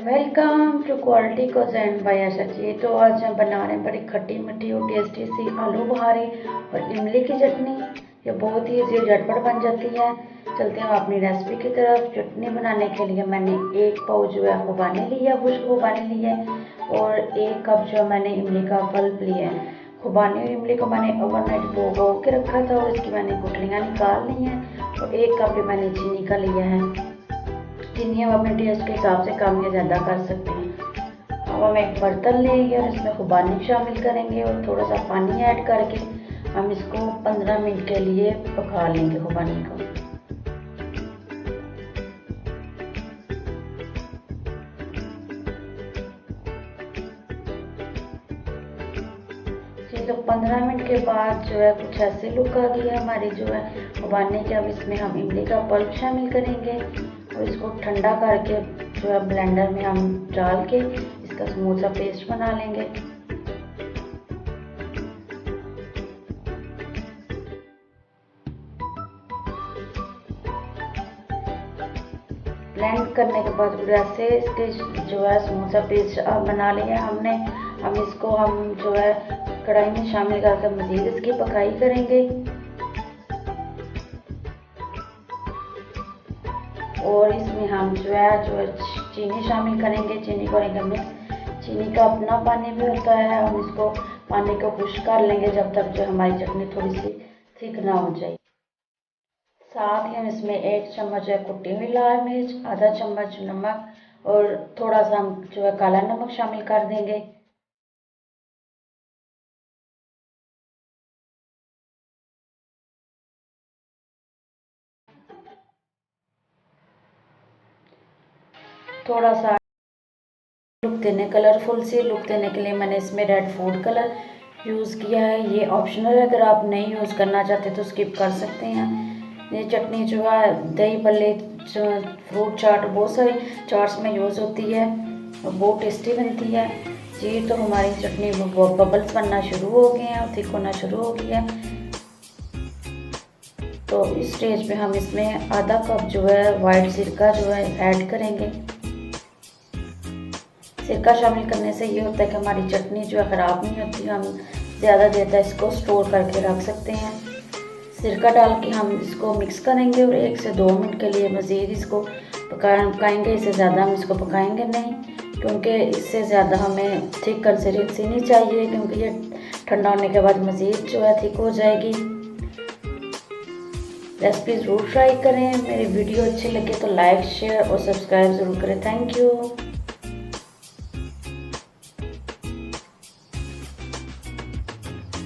Welcome to quality cuisine by Asha ji. तो आज हम बना रहे हैं बड़ी खट्टी मीठी और टेस्टी सी आलू बुखारी और इमली की चटनी। ये बहुत ही इजी झटपट बन जाती है। चलते हैं अपनी रेसिपी की तरफ। चटनी बनाने के लिए मैंने 1 पाव जो है खुबानी लिया, खुश्क खुबानी ली है, और 1 कप जो मैंने इमली का पल्प लिया है। खुबानी और इमली को मैंने ओवरनाइट भिगो के रखा था और इसकी मैंने गुठलियाँ निकाल ली हैं। और 1 कप मैंने चीनी का लिया है। चीनी हम अपने टेस्ट के हिसाब से कम या ज़्यादा कर सकते हैं। अब हम एक बर्तन लेंगे और इसमें खुबानी शामिल करेंगे और थोड़ा सा पानी ऐड करके हम इसको 15 मिनट के लिए पका लेंगे खुबानी को। तो 15 मिनट के बाद जो है कुछ ऐसे लुक आ गई है हमारी जो है खुबानी की। अब इसमें हम इमली का पल्प शामिल करेंगे और इसको ठंडा करके जो है ब्लेंडर में हम डाल के इसका स्मूथ सा पेस्ट बना लेंगे। ब्लेंड करने के बाद ऐसे इसके जो है स्मूथ सा पेस्ट बना लिया हमने। हम इसको जो है कढ़ाई में शामिल करके मज़ीद इसकी पकाई करेंगे और इसमें हम जो है चीनी शामिल करेंगे। चीनी करेंगे मिक्स। चीनी का अपना पानी भी होता है। हम इसको पानी को खुश्क कर लेंगे जब तक जो हमारी चटनी थोड़ी सी थिक ना हो जाए। साथ ही हम इसमें 1 चम्मच है कुटी हुई लाल मिर्च, आधा चम्मच नमक और थोड़ा सा हम जो है काला नमक शामिल कर देंगे। थोड़ा सा लुक देने, कलरफुल सी लुक देने के लिए मैंने इसमें रेड फूड कलर यूज़ किया है। ये ऑप्शनल है, अगर आप नहीं यूज़ करना चाहते तो स्किप कर सकते हैं। ये चटनी जो है दही भल्ले, फ्रूट चाट, बहुत सारी चाट्स में यूज़ होती है और बहुत टेस्टी बनती है जी। तो हमारी चटनी बबल्स बनना शुरू हो गए हैं और थिक होना शुरू हो गया है। तो इस स्टेज पे हम इसमें आधा कप जो है वाइट सिरका जो है ऐड करेंगे। सिरका शामिल करने से ये होता है कि हमारी चटनी जो है ख़राब नहीं होती। हम ज़्यादा देर तक इसको स्टोर करके रख सकते हैं। सिरका डाल के हम इसको मिक्स करेंगे और 1 से 2 मिनट के लिए मज़ीद इसको पकाएंगे। इससे ज़्यादा हम इसको पकाएंगे नहीं, क्योंकि इससे ज़्यादा हमें थिक कंसिस्टेंसी नहीं चाहिए, क्योंकि ये ठंडा होने के बाद मज़ीद जो है थिक हो जाएगी। रेसिपी ज़रूर ट्राई करें। मेरी वीडियो अच्छी लगे तो लाइक, शेयर और सब्सक्राइब ज़रूर करें। Thank you.